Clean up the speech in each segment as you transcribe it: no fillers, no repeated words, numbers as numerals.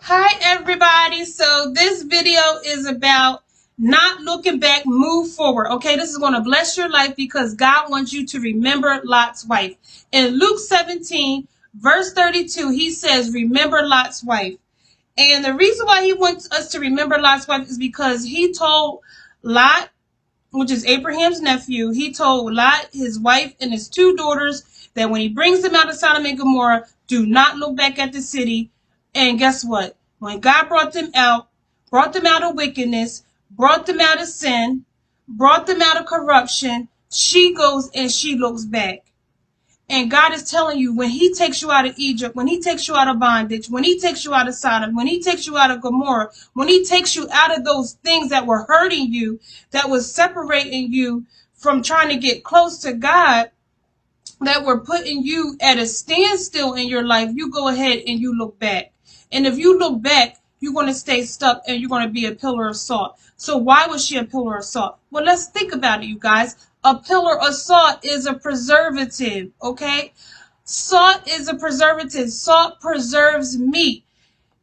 Hi everybody. So this video is about not looking back, move forward. Okay, this is going to bless your life because God wants you to remember Lot's wife. In Luke 17 verse 32, he says, remember Lot's wife. And the reason why he wants us to remember Lot's wife is because he told Lot, which is Abraham's nephew, he told Lot, his wife, and his two daughters that when he brings them out of Sodom and Gomorrah, do not look back at the city. And guess what? When God brought them out of wickedness, brought them out of sin, brought them out of corruption, she goes and she looks back. And God is telling you, when he takes you out of Egypt, when he takes you out of bondage, when he takes you out of Sodom, when he takes you out of Gomorrah, when he takes you out of those things that were hurting you, that was separating you from trying to get close to God, that were putting you at a standstill in your life, you go ahead and you look back. And if you look back, you're going to stay stuck and you're going to be a pillar of salt. So why was she a pillar of salt? Well, let's think about it, you guys. A pillar of salt is a preservative, okay? Salt is a preservative. Salt preserves meat.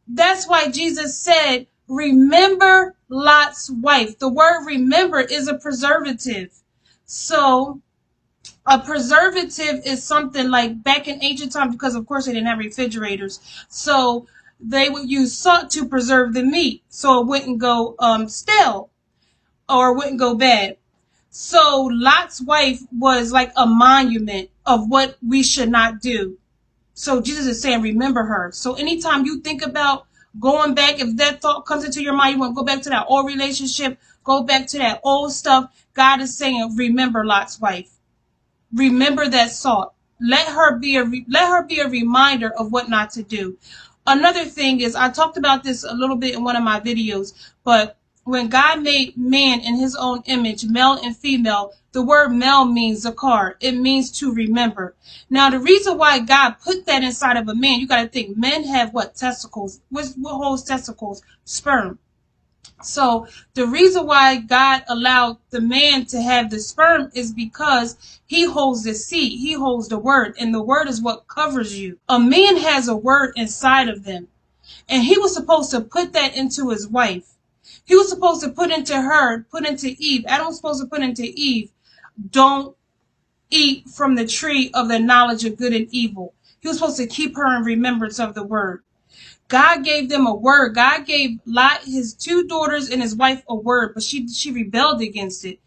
That's why Jesus said, remember Lot's wife. The word remember is a preservative. So a preservative is something like back in ancient times, because of course they didn't have refrigerators. So they would use salt to preserve the meat so it wouldn't go stale or wouldn't go bad. So Lot's wife was like a monument of what we should not do. So Jesus is saying, remember her. So anytime you think about going back, if that thought comes into your mind, you want to go back to that old relationship, go back to that old stuff, God is saying, remember Lot's wife. Remember that salt. Let her be a reminder of what not to do. Another thing is, I talked about this a little bit in one of my videos, but when God made man in his own image, male and female, the word male means zakar. It means to remember. Now, the reason why God put that inside of a man, you got to think, men have what? Testicles. What holds testicles? Sperm. So the reason why God allowed the man to have the sperm is because he holds the seed. He holds the word, and the word is what covers you. A man has a word inside of them, and he was supposed to put that into his wife. He was supposed to put into Eve. Adam was supposed to put into Eve, don't eat from the tree of the knowledge of good and evil. He was supposed to keep her in remembrance of the word. God gave them a word. God gave Lot, his two daughters, and his wife a word, but she rebelled against it.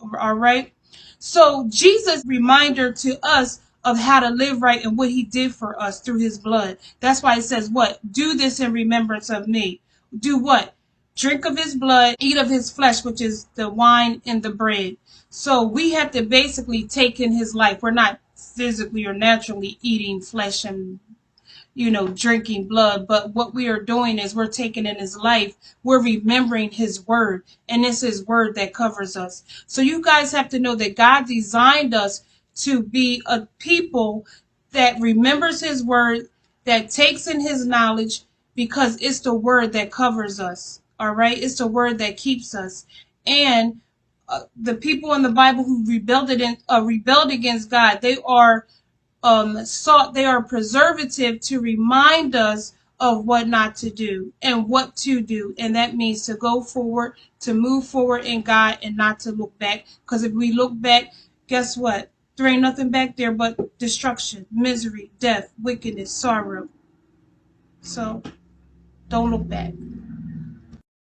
All right. So Jesus reminder to us of how to live right and what he did for us through his blood. That's why it says what? Do this in remembrance of me. Do what? Drink of his blood, eat of his flesh, which is the wine and the bread. So we have to basically take in his life. We're not physically or naturally eating flesh and drinking blood. But what we are doing is we're taking in his life. We're remembering his word. And it's his word that covers us. So you guys have to know that God designed us to be a people that remembers his word, that takes in his knowledge, because it's the word that covers us. All right. It's the word that keeps us. And the people in the Bible who rebelled against God, they are salt, they are preservative to remind us of what not to do and what to do. And that means to go forward, to move forward in God, and not to look back. Because if we look back, guess what? There ain't nothing back there but destruction, misery, death, wickedness, sorrow. So don't look back.